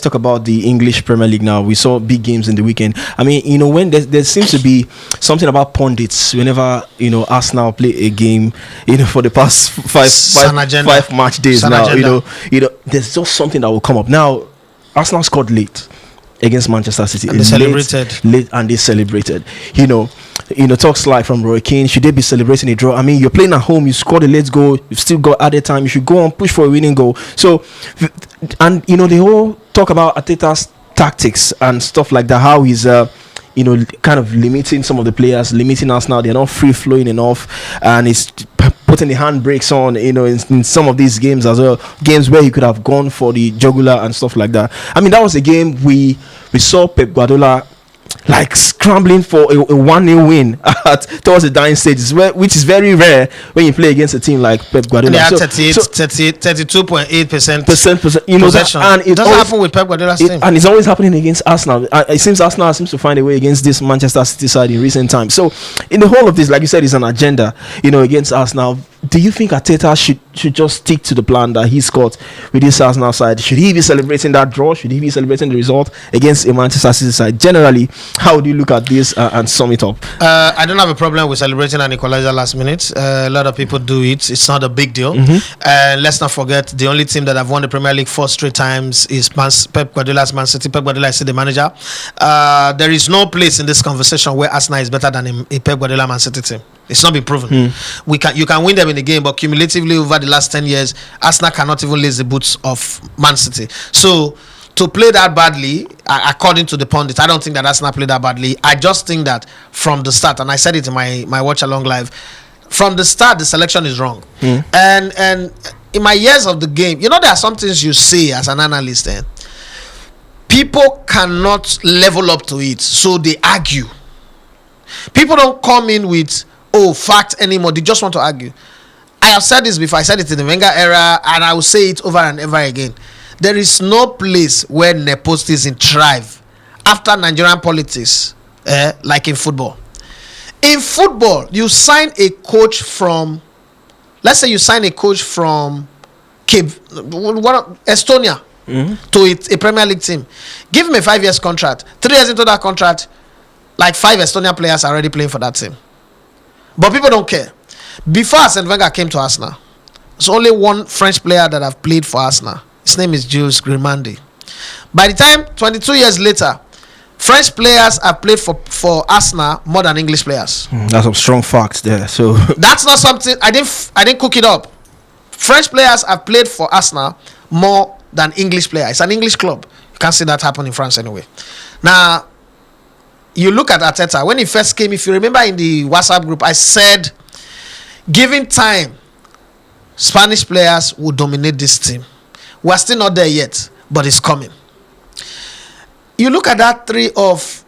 talk about the English Premier League now. We saw big games in the weekend. I mean, when there seems to be something about pundits whenever Arsenal play a game, for the past five match days now. There's just something that will come up. Now, Arsenal scored late against Manchester City. And they celebrated. Late, and they celebrated. Talks like from Roy Keane, should they be celebrating a draw? I mean, you're playing at home, you scored a late goal, you've still got added time, you should go and push for a winning goal. So, and they all talk about Arteta's tactics and stuff like that, how he's kind of limiting some of the players, limiting us now. They're not free flowing enough, and it's putting the handbrakes on, in some of these games as well. Games where he could have gone for the jugular and stuff like that. I mean, that was a game we saw Pep Guardiola like scrambling for a 1-0 win towards the dying stages, which is very rare when you play against a team like Pep Guardiola. They have 32.8% possession. And it doesn't happen with Pep Guardiola's team. And it's always happening against Arsenal. It seems Arsenal seems to find a way against this Manchester City side in recent times. So in the whole of this, like you said, is an agenda, against Arsenal. Do you think Arteta should just stick to the plan that he's got with this Arsenal side? Should he be celebrating that draw? Should he be celebrating the result against a Manchester City side? Generally, how do you look at this and sum it up? I don't have a problem with celebrating an equalizer last minute. A lot of people do it. It's not a big deal. Let's not forget, the only team that have won the Premier League 4 straight times is Pep Guardiola's Man City. Pep Guardiola is the manager. There is no place in this conversation where Arsenal is better than a Pep Guardiola Man City team. It's not been proven. You can win them in the game, but cumulatively over the last 10 years, Arsenal cannot even lace the boots of Man City. So to play that badly, according to the pundit, I don't think that Arsenal played that badly. I just think that from the start, and I said it in my watch along live, from the start the selection is wrong. And in my years of the game, there are some things you see as an analyst, people cannot level up to it, so they argue. People don't come in with fact anymore. They just want to argue. I have said this before. I said it in the Wenger era, and I will say it over and over again. There is no place where nepotism thrive after Nigerian politics, like in football. In football, you sign a coach from, let's say you sign a coach from Estonia to a Premier League team. Give him a 5 years contract. 3 years into that contract, like 5 Estonian players are already playing for that team. But people don't care. Before Arsene Wenger came to Arsenal, there's only one French player that have played for Arsenal. His name is Jules Grimaldi. By the time, 22 years later, French players have played for Arsenal more than English players. That's some strong facts there. So that's not something I didn't cook it up. French players have played for Arsenal more than English players. It's an English club. You can't see that happen in France anyway. Now, you look at Arteta. When he first came, if you remember in the WhatsApp group, I said, given time, Spanish players will dominate this team. We're still not there yet, but it's coming. You look at that three of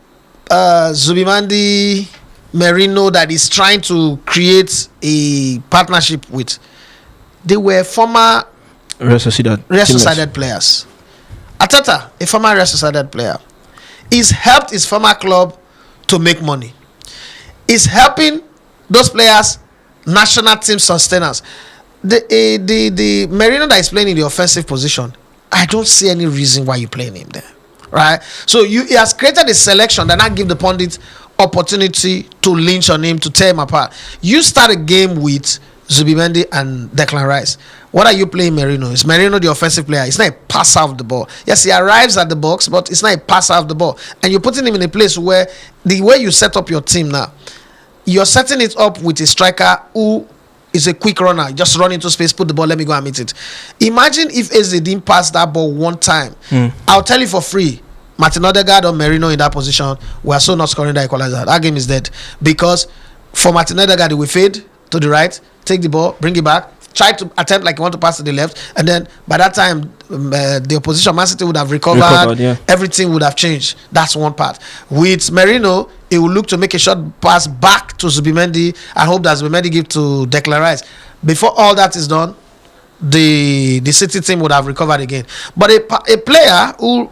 Zubimendi, Merino that is trying to create a partnership with. They were former Real Sociedad players. Arteta, a former Real Sociedad player, he's helped his former club to make money. He's helping those players, national team sustainers. The Merino that is playing in the offensive position, I don't see any reason why you're playing him there. Right? So he has created a selection that not give the pundit opportunity to lynch on him, to tear him apart. You start a game with Zubimendi and Declan Rice. What are you playing Merino? Is Merino the offensive player? It's not a passer of the ball. Yes, he arrives at the box, but it's not a passer of the ball. And you're putting him in a place where the way you set up your team now, you're setting it up with a striker who is a quick runner. Just run into space, put the ball, let me go and meet it. Imagine if Eze didn't pass that ball one time. I'll tell you for free, Martin Odegaard or Merino in that position, we are so not scoring that equalizer. That game is dead. Because for Martin Odegaard, he will fade to the right, take the ball, bring it back, try to attempt like you want to pass to the left, and then by that time the opposition Man City would have recovered, everything would have changed. That's one part. With Merino, he will look to make a short pass back to Zubimendi and hope that Zubimendi give to Declan Rice. Before all that is done, the City team would have recovered again. But a player who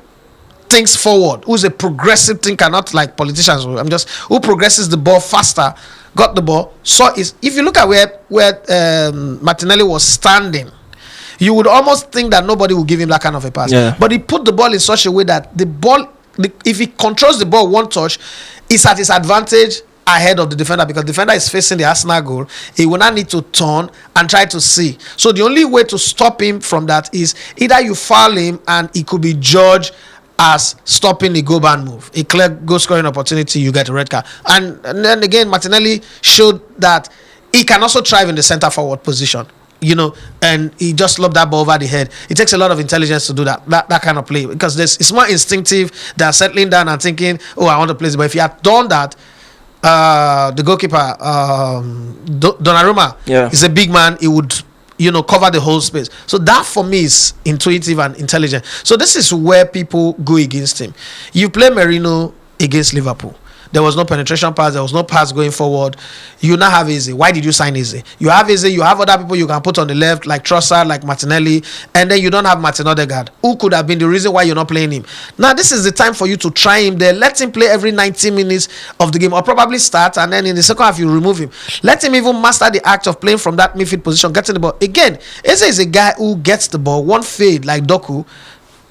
thinks forward, who's a progressive thinker, not like politicians, who progresses the ball faster, got the ball. So if you look at where Martinelli was standing, You would almost think that nobody will give him that kind of a pass. Yeah. But he put the ball in such a way that the ball, if he controls the ball one touch, it's at his advantage ahead of the defender, because the defender is facing the Arsenal goal. He will not need to turn and try to see. So the only way to stop him from that is either you foul him and it could be judged as stopping the goal ban move, a clear goal scoring opportunity, you get a red card. And then again, Martinelli showed that he can also thrive in the center forward position, and he just lobbed that ball over the head. It takes a lot of intelligence to do that kind of play, because it's more instinctive than settling down and thinking, oh, I want to play this. But if you had done that, the goalkeeper, Donnarumma, is a big man. He would, cover the whole space. So that for me is intuitive and intelligent. So this is where people go against him. You play Merino against Liverpool. There was no penetration pass. There was no pass going forward. You now have Eze. Why did you sign Eze? You have Eze. You have other people you can put on the left, like Trossard, like Martinelli, and then you don't have Martin Odegaard, who could have been the reason why you're not playing him. Now, this is the time for you to try him there. Let him play every 90 minutes of the game, or probably start, and then in the second half, you remove him. Let him even master the act of playing from that midfield position, getting the ball. Again, Eze is a guy who gets the ball, one fade, like Doku,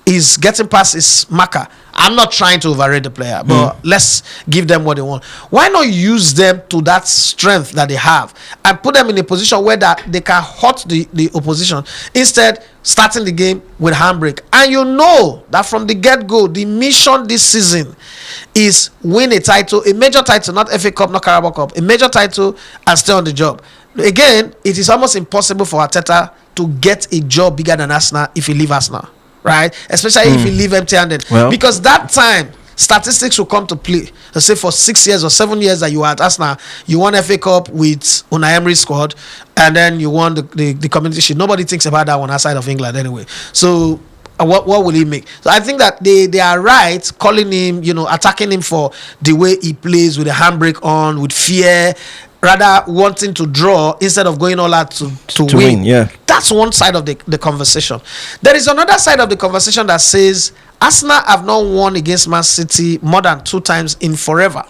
is getting past his marker. I'm not trying to overrate the player, but let's give them what they want. Why not use them to that strength that they have and put them in a position where that they can hurt the opposition, instead starting the game with handbrake? And you know that from the get-go, the mission this season is win a title, a major title, not FA Cup, not Carabao Cup, a major title, and stay on the job. Again, it is almost impossible for Arteta to get a job bigger than Arsenal if he leave Arsenal. Right, especially if you leave empty-handed, because that time statistics will come to play. Let's say for 6 years or 7 years that you were at Arsenal, you won FA Cup with Unai Emery's squad, and then you won the Community Shield. Nobody thinks about that one outside of England anyway. So what will he make? So I think that they are right calling him, attacking him for the way he plays with a handbrake on, with fear, rather wanting to draw instead of going all out to win. Yeah, that's one side of the conversation. There is another side of the conversation that says Arsenal have not won against Man City more than 2 times in forever.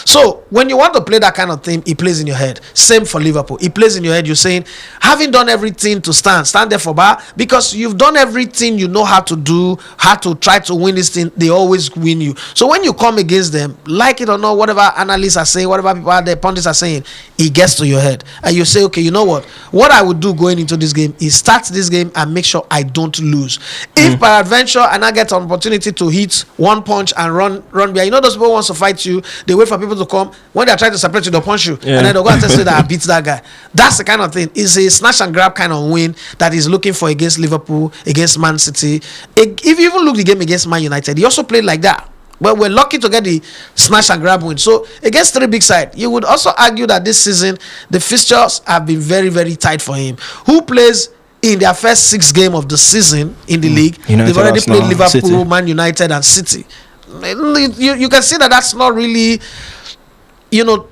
So when you want to play that kind of thing, it plays in your head. Same for Liverpool. It plays in your head. You're saying, having done everything to stand there for bar, because you've done everything you know how to do, how to try to win this thing, they always win you. So when you come against them, like it or not, whatever analysts are saying, whatever people out there, pundits are saying, it gets to your head. And you say, okay, you know what I would do going into this game is start this game and make sure I don't lose. If by adventure and I get an opportunity to hit one punch and run behind, those people want to fight you, they wait for people to come. When they're trying to separate you, they'll punch you, and then they'll go and say that I beat that guy. That's the kind of thing. It's a snatch and grab kind of win that he's looking for against Liverpool, against Man City. If you even look the game against Man United, he also played like that. But we're lucky to get the smash and grab win. So against 3 big sides, you would also argue that this season the fixtures have been very, very tight for him. Who plays in their first 6 games of the season in the league? United, they've already Arsenal, played Liverpool, City. Man United, and City. You can see that that's not really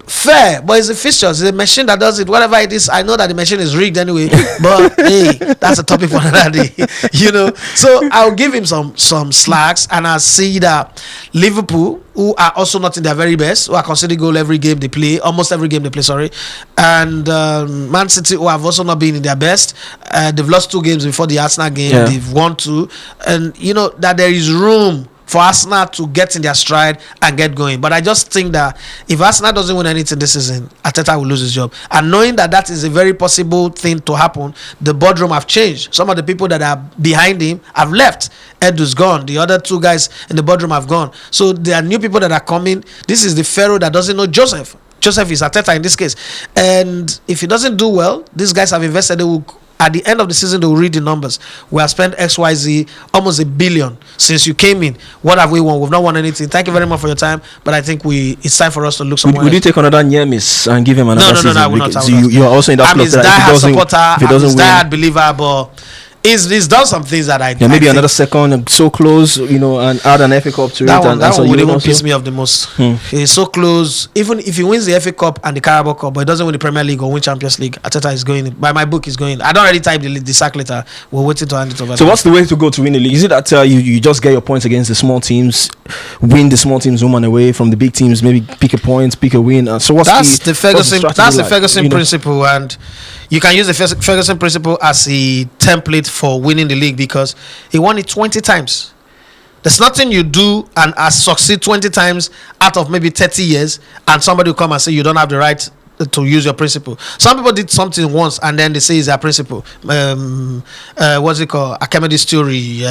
fair, but it's the fixtures, it's a machine that does it. Whatever it is, I know that the machine is rigged anyway, but hey, that's a topic for another day. So I'll give him some slacks, and I'll see that Liverpool, who are also not in their very best, who are conceding goal every game they play, almost every game they play, and Man City, who have also not been in their best. They've lost 2 games before the Arsenal game. They've won 2, and that there is room for Arsenal to get in their stride and get going. But I just think that if Arsenal doesn't win anything this season, Arteta will lose his job. And knowing that is a very possible thing to happen, the boardroom have changed. Some of the people that are behind him have left. Edu's gone. The other 2 guys in the boardroom have gone. So there are new people that are coming. This is the Pharaoh that doesn't know Joseph. Joseph is Arteta in this case. And if he doesn't do well, these guys have invested. They will, at the end of the season, they will read the numbers. We have spent XYZ, almost $1 billion since you came in. What have we won? We've not won anything. Thank you very much for your time, but I think it's time for us to look somewhere else. Would you take another Nyemis and give him another season? No, I will not. So you are also in that I'm club his that diehard supporter. If he doesn't win, diehard believer, but he's done some things that I maybe I another second, so close, and add an FA Cup to that it. One so would even piss me off the most. He's so close. Even if he wins the FA Cup and the Carabao Cup, but he doesn't win the Premier League or win Champions League, Arteta is going. By my book, he's going. I don't already type the sack letter. We're waiting to hand it over. So what's the way to go to win the league? Is it that you just get your points against the small teams, win the small teams home and away from the big teams, maybe pick a point, pick a win? So that's the Ferguson principle, and you can use the Ferguson principle as a template for winning the league because he won it 20 times. There's nothing you do and succeed 20 times out of maybe 30 years, and somebody will come and say you don't have the right to use your principle. Some people did something once and then they say it's their principle. What's it called? Archimedes theory,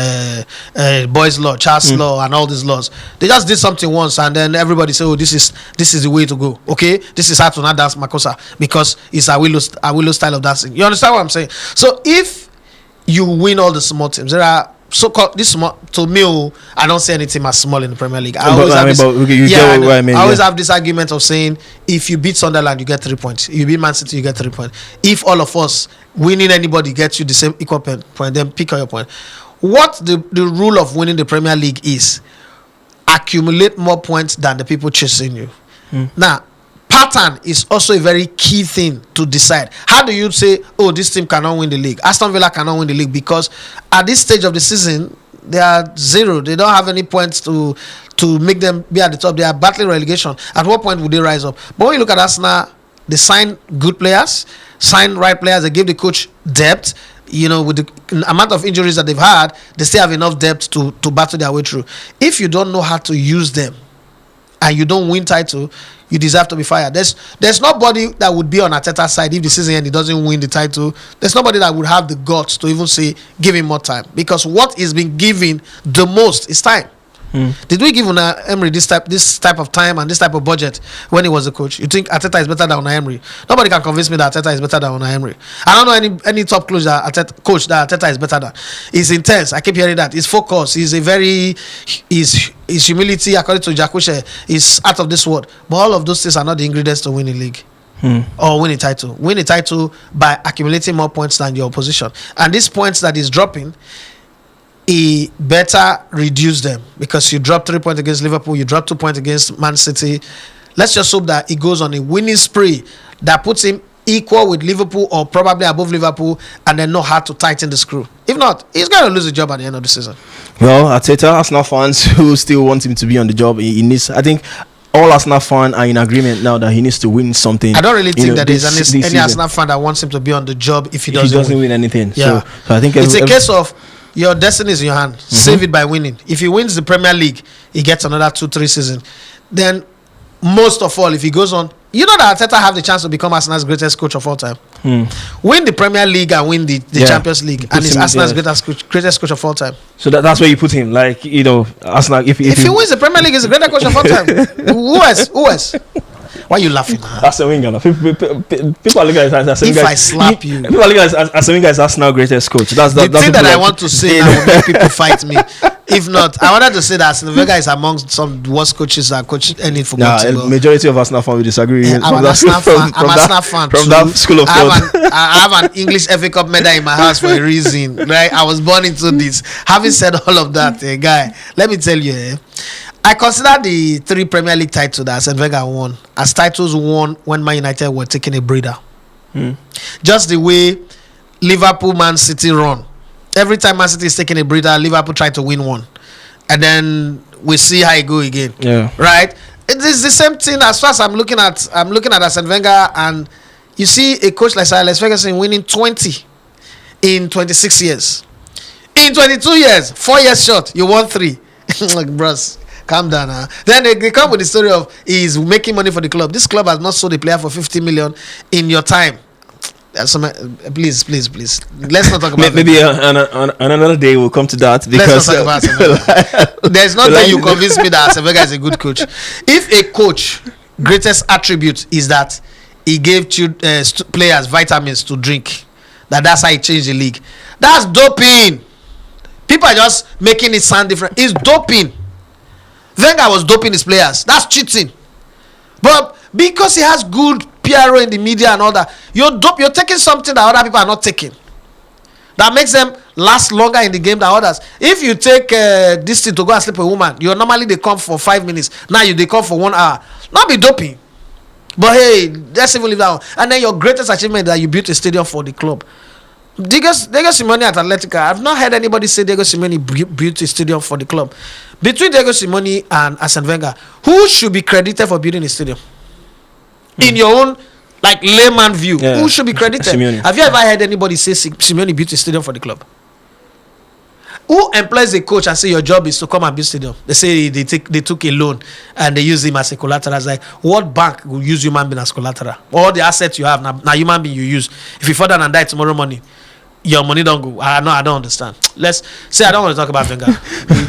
Boy's law, Charles' law, and all these laws. They just did something once and then everybody say, "Oh, this is the way to go." Okay, this is how to not dance makosa because it's a willow style of dancing. You understand what I'm saying? So if you win all the small teams, there are so-called this small. To me, I don't see any team as small in the Premier League. I always have this argument of saying if you beat Sunderland, you get 3 points. If you beat Man City, you get 3 points. If all of us winning anybody gets you the same equal point, then pick your point. What the rule of winning the Premier League is accumulate more points than the people chasing you. Now, pattern is also a very key thing to decide. How do you say, oh, this team cannot win the league? Aston Villa cannot win the league because at this stage of the season, they are 0. They don't have any points to make them be at the top. They are battling relegation. At what point would they rise up? But when you look at Arsenal, they sign good players, sign right players. They give the coach depth. You know, with the amount of injuries that they've had, they still have enough depth to battle their way through. If you don't know how to use them and you don't win title, you deserve to be fired. There's nobody that would be on Arteta's side if the season end he doesn't win the title. There's nobody that would have the guts to even say give him more time, because what is being given the most is time. Did we give Unai Emery this type of time and this type of budget when he was the coach? You think Arteta is better than Unai Emery? Nobody can convince me that Arteta is better than Unai Emery. I don't know any top coach that Arteta is better than. He's intense. I keep hearing that. He's focused. He's his humility, according to Jakushe, is out of this world. But all of those things are not the ingredients to win a league. Or win a title. Win a title by accumulating more points than your opposition. And these points that he's dropping, he better reduce them, because you drop 3 points against Liverpool, you drop 2 points against Man City. Let's just hope that he goes on a winning spree that puts him equal with Liverpool or probably above Liverpool, and then know how to tighten the screw. If not, he's going to lose the job at the end of the season. Well, Arteta, Arsenal fans who still want him to be on the job, he needs, I think all Arsenal fans are in agreement now that he needs to win something. I don't really think that there's any Arsenal fan that wants him to be on the job if he doesn't win anything. Yeah. So I think it's a case of your destiny is in your hand. Save it by winning. If he wins the Premier League, he gets another 2-3 seasons. Then, most of all, if he goes on, you know that Arteta have the chance to become Arsenal's greatest coach of all time. Win the Premier League and win the Champions League, and he's Arsenal's greatest coach of all time. So that's where you put him. Like, you know, Arsenal. If he wins the Premier League, he's the greatest coach of all time. Who else? Why are you laughing? That's a Wenger. People are looking at Arsene Wenger. If I slap you, people are looking at Arsene Wenger as Arsenal greatest coach. That's the thing that I want to say now will make people fight me. If not, I wanted to say that Arsene Wenger is amongst some worst coaches that coach any football team. Majority of Arsenal fans will disagree. I'm an Arsenal fan. I'm an Arsenal fan from that school of thought. I have an English FA Cup medal in my house for a reason, right? I was born into this. Having said all of that, guy, let me tell you, I consider the 3 Premier League titles that Arsene Wenger won as titles won when Man United were taking a breather. Just the way Liverpool, Man City run. Every time Man City is taking a breather, Liverpool try to win one. And then we see how it go again. Yeah. Right? It is the same thing as far as I'm looking at Arsene Wenger, and you see a coach like Sir Alex Ferguson winning 20 in 26 years. In 22 years, 4 years short, you won 3. Like, bros, calm down. Then they come with the story of he's making money for the club. This club has not sold a player for 50 million in your time. So, please. Let's not talk about maybe on another day we'll come to that, because let's not talk about there's nothing you convince me that Arsene Wenger is a good coach. If a coach greatest attribute is that he gave players vitamins to drink, that's how he changed the league, that's doping. People are just making it sound different. It's doping. Wenger was doping his players. That's cheating. But because he has good PRO in the media and all that, you're taking something that other people are not taking. That makes them last longer in the game than others. If you take this thing to go and sleep with a woman, normally they come for 5 minutes. Now they come for 1 hour. Not be doping. But hey, let's even leave that one. And then your greatest achievement that you built a stadium for the club. Diego Simeone at Atletica, I've not heard anybody say Diego Simeone built a stadium for the club. Between Diego Simeone and Arsene Wenger, who should be credited for building a stadium? In your own like layman view, Yeah. who should be credited? Simeone. Have you ever heard anybody say Simeone built a stadium for the club? Who employs a coach and say your job is to come and build stadium? They say they took a loan and they use him as a collateral. It's like, what bank will use human being as collateral? All the assets you have now human being you use. If you fall down and die tomorrow morning, your money don't go. I don't understand. Let's say I don't want to talk about Wenger.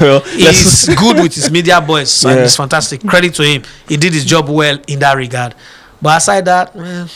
Well, He's good with his media boys and Yeah. it's fantastic. Credit to him. He did his job well in that regard. But aside that, man,